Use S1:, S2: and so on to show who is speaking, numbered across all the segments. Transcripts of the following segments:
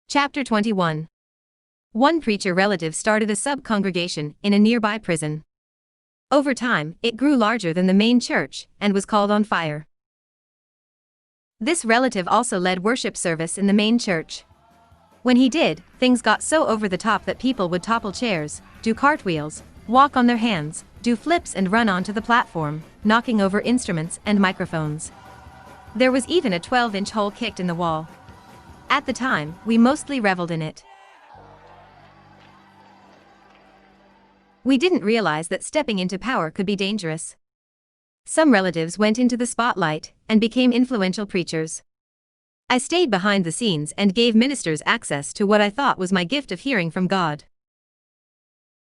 S1: Chapter 21. One preacher relative started a sub-congregation in a nearby prison. Over time, it grew larger than the main church and was called on fire. This relative also led worship service in the main church. When he did, things got so over the top that people would topple chairs, do cartwheels, walk on their hands, do flips and run onto the platform, knocking over instruments and microphones. There was even a 12-inch hole kicked in the wall. At the time, we mostly reveled in it. We didn't realize that stepping into power could be dangerous. Some relatives went into the spotlight and became influential preachers. I stayed behind the scenes and gave ministers access to what I thought was my gift of hearing from God.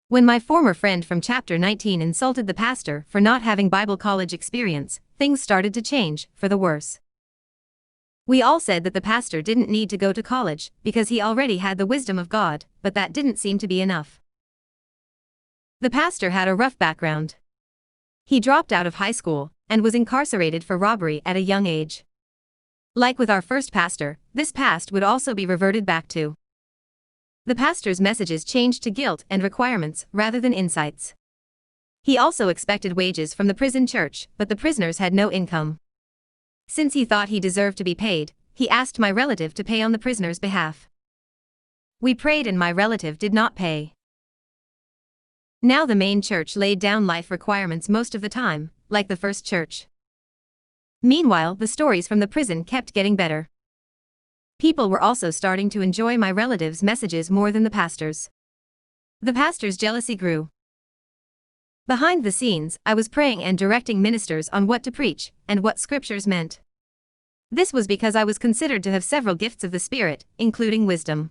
S1: When my former friend from Chapter 19 insulted the pastor for not having Bible college experience, things started to change, for the worse. We all said that the pastor didn't need to go to college because he already had the wisdom of God, but that didn't seem to be enough. The pastor had a rough background. He dropped out of high school and was incarcerated for robbery at a young age. Like with our first pastor, this past would also be reverted back to. The pastor's messages changed to guilt and requirements rather than insights. He also expected wages from the prison church, but the prisoners had no income. Since he thought he deserved to be paid, he asked my relative to pay on the prisoner's behalf. We prayed and my relative did not pay. Now the main church laid down life requirements most of the time, like the first church. Meanwhile, the stories from the prison kept getting better. People were also starting to enjoy my relative's messages more than the pastor's. The pastor's jealousy grew. Behind the scenes, I was praying and directing ministers on what to preach and what scriptures meant. This was because I was considered to have several gifts of the Spirit, including wisdom.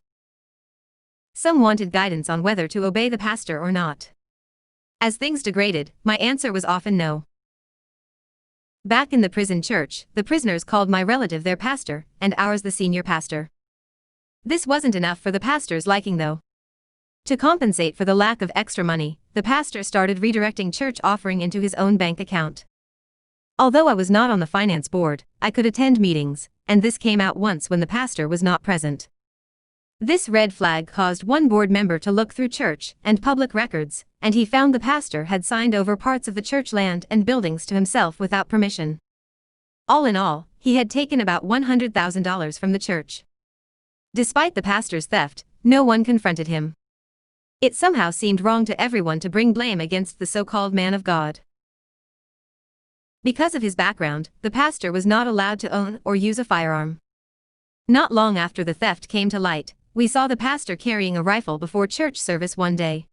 S1: Some wanted guidance on whether to obey the pastor or not. As things degraded, my answer was often no. Back in the prison church, the prisoners called my relative their pastor, and ours the senior pastor. This wasn't enough for the pastor's liking though. To compensate for the lack of extra money, the pastor started redirecting church offering into his own bank account. Although I was not on the finance board, I could attend meetings, and this came out once when the pastor was not present. This red flag caused one board member to look through church and public records, and he found the pastor had signed over parts of the church land and buildings to himself without permission. All in all, he had taken about $100,000 from the church. Despite the pastor's theft, no one confronted him. It somehow seemed wrong to everyone to bring blame against the so-called man of God. Because of his background, the pastor was not allowed to own or use a firearm. Not long after the theft came to light, we saw the pastor carrying a rifle before church service one day.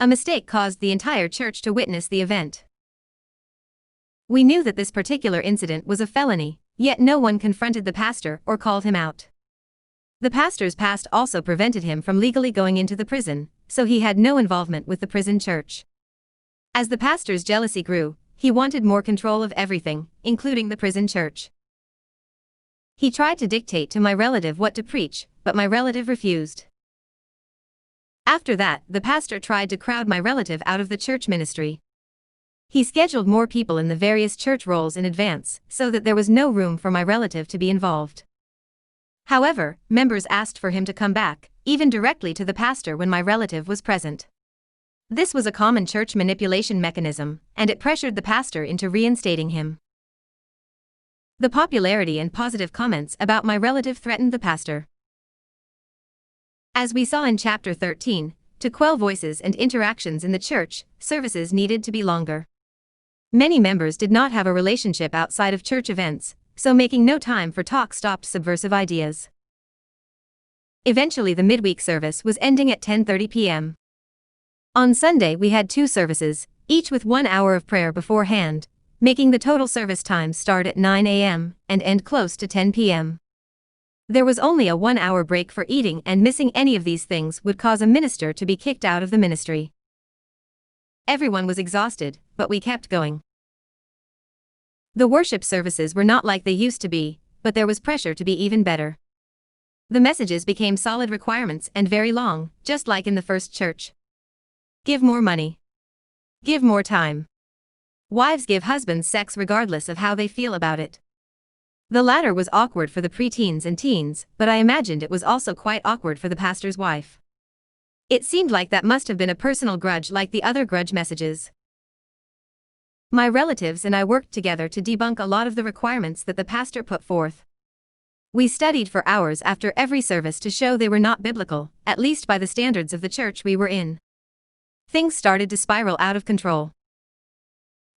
S1: A mistake caused the entire church to witness the event. We knew that this particular incident was a felony, yet no one confronted the pastor or called him out. The pastor's past also prevented him from legally going into the prison, so he had no involvement with the prison church. As the pastor's jealousy grew, he wanted more control of everything, including the prison church. He tried to dictate to my relative what to preach, but my relative refused. After that, the pastor tried to crowd my relative out of the church ministry. He scheduled more people in the various church roles in advance, so that there was no room for my relative to be involved. However, members asked for him to come back, even directly to the pastor when my relative was present. This was a common church manipulation mechanism, and it pressured the pastor into reinstating him. The popularity and positive comments about my relative threatened the pastor. As we saw in Chapter 13, to quell voices and interactions in the church, services needed to be longer. Many members did not have a relationship outside of church events, so making no time for talk stopped subversive ideas. Eventually the midweek service was ending at 10:30 p.m. On Sunday we had 2 services, each with 1 hour of prayer beforehand, making the total service times start at 9 a.m. and end close to 10 p.m. There was only a 1-hour break for eating, and missing any of these things would cause a minister to be kicked out of the ministry. Everyone was exhausted, but we kept going. The worship services were not like they used to be, but there was pressure to be even better. The messages became solid requirements and very long, just like in the first church. Give more money. Give more time. Wives give husbands sex regardless of how they feel about it. The latter was awkward for the preteens and teens, but I imagined it was also quite awkward for the pastor's wife. It seemed like that must have been a personal grudge like the other grudge messages. My relatives and I worked together to debunk a lot of the requirements that the pastor put forth. We studied for hours after every service to show they were not biblical, at least by the standards of the church we were in. Things started to spiral out of control.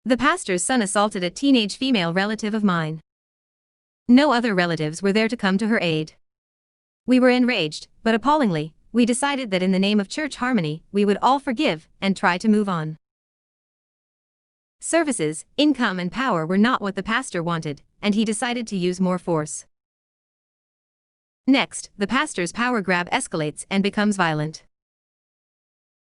S1: The pastor's son assaulted a teenage female relative of mine. No other relatives were there to come to her aid. We were enraged, but appallingly, we decided that in the name of church harmony, we would all forgive and try to move on. Services, income and power were not what the pastor wanted, and he decided to use more force. Next, the pastor's power grab escalates and becomes violent.